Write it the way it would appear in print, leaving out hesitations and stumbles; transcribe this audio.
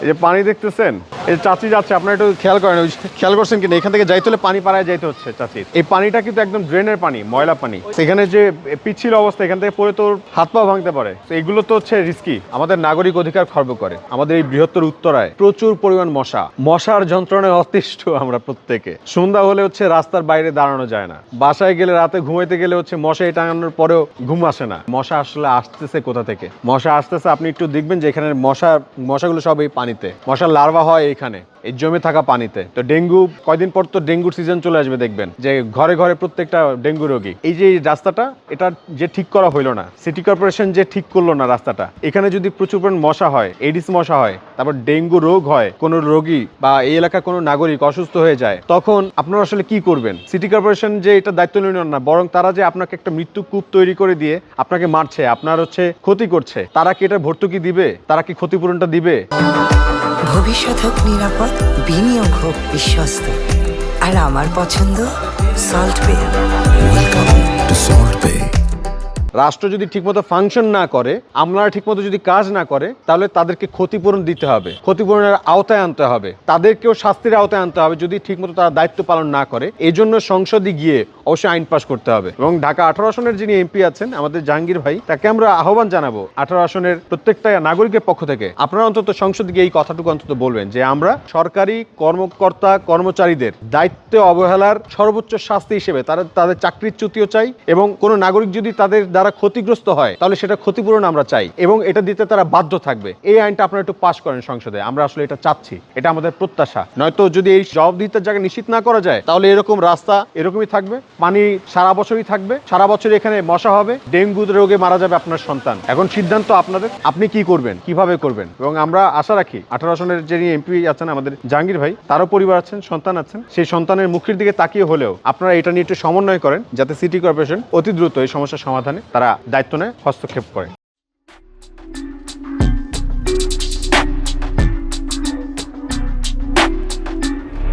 এই যে পানি দেখতেছেন, এই চাচি যাচ্ছে, আপনারা একটু খেয়াল করেন, খেয়াল করছেন কিনা এখান থেকে যাইতে হলে পানি পাড়ায় যাইতে হচ্ছে চাচির। এই পানিটা কিন্তু একদম ড্রেনের পানি, ময়লা পানি। এখানে যে পিচ্ছিল অবস্থা, এখান থেকে পরে তোর হাত পা ভাঙতে পারে। তো এগুলো তো হচ্ছে রিস্কি। আমাদের নাগরিক অধিকার খর্ব করে। আমাদের এই বৃহত্তর উত্তরায় প্রচুর পরিমাণ মশার যন্ত্রণায় অতিষ্ঠ আমরা প্রত্যেকে। সন্ধ্যা হলে হচ্ছে রাস্তার বাইরে দাঁড়ানো যায় না, বাসায় গেলে রাতে ঘুমাইতে গেলে হচ্ছে মশাই টাঙানোর পরেও ঘুম আসে না। মশা আসলে আসতেছে কোথা থেকে? মশা আসতেছে, আপনি একটু দেখবেন যে এখানে মশাগুলো সব এই পানিতে, মশার লার্ভা হয় এইখানে, এই জমে থাকা পানিতে। তো ডেঙ্গু, কয়দিন পর তো ডেঙ্গুর সিজন চলে আসবে, দেখবেন যে ঘরে ঘরে প্রত্যেকটা ডেঙ্গু রোগী। এই যে রাস্তাটা, এটা যে ঠিক করা হইলো না, সিটি কর্পোরেশন যে ঠিক করলো না রাস্তাটা, এখানে যদি প্রচুর পরিমাণ মশা হয়, এডিস মশা হয়, তারপর ডেঙ্গু রোগ হয়, কোনো রোগী বা এই এলাকার কোনো নাগরিক অসুস্থ হয়ে যায়, তখন আপনারা আসলে কি করবেন? সিটি কর্পোরেশন যে এটা দায়িত্ব নিল না, বরং তারা যে আপনাকে একটা মৃত্যু কূপ তৈরি করে দিয়ে আপনাকে মারছে, আপনার হচ্ছে ক্ষতি করছে, তারা কি এটা ভর্তুকি দিবে? তারা কি ক্ষতিপূরণটা দিবে? ভবিষ্যৎ হোক নিরাপদ, বিনিয়োগ হোক বিশ্বস্ত, আর আমার পছন্দ salt pay. Welcome to salt pay. রাষ্ট্র যদি ঠিকমতো ফাংশন না করে, আমলারা ঠিকমতো যদি কাজ না করে, তাহলে তাদেরকে ক্ষতিপূরণ দিতে হবে, ক্ষতিপূরণের আওতায় আনতে হবে, তাদেরকেও শাস্তির আওতায় আনতে হবে যদি ঠিকমতো তারা দায়িত্ব পালন না করে। এই জন্য সংসদে গিয়ে অবশ্যই আইন পাশ করতে হবে। এবং ঢাকা 18 আসনের যিনি এমপি আছেন, আমাদের জাহাঙ্গীর ভাই, তাকে আমরা আহ্বান জানাবো 18 আসনের প্রত্যেকটা নাগরিকের পক্ষ থেকে, আপনারা অন্তত সংসদে গিয়ে এই কথাটুকু অন্তত বলবেন যে আমরা সরকারি কর্মকর্তা কর্মচারীদের দায়িত্বে অবহেলার সর্বোচ্চ শাস্তি হিসেবে তাদের চাকরিচ্যুতিও চাই, এবং কোনো নাগরিক যদি তাদের দ্বারা ক্ষতিগ্রস্ত হয় তাহলে সেটা ক্ষতিপূরণ আমরা চাই, এবং এটা দিতে তারা বাধ্য থাকবে। এই আইনটা আপনারা একটু পাশ করেন সংসদে, আমরা আসলে এটা চাচ্ছি, এটা আমাদের প্রত্যাশা। নয়তো যদি এই জবাবদিহিতার জায়গা নিশ্চিত না করা যায়, তাহলে এরকম রাস্তা এরকমই থাকবে, পানি সারা বছরই থাকবে, সারা বছর এখানে মশা হবে, ডেঙ্গু রোগে মারা যাবে আপনার সন্তান। এখন সিদ্ধান্ত আপনাদের, আপনি কি করবেন, কিভাবে করবেন। এবং আমরা আশা রাখি 18 আসনের যিনি এমপি আছেন আমাদের জাহাঙ্গীর ভাই, তারও পরিবার আছেন, সন্তান আছেন, সেই সন্তানের মুখের দিকে তাকিয়ে হলেও আপনারা এটা নিয়ে একটু সমন্বয় করেন, যাতে সিটি কর্পোরেশন অতি দ্রুত এই সমস্যার সমাধানে তারা দায়িত্ব নেয়, হস্তক্ষেপ করে।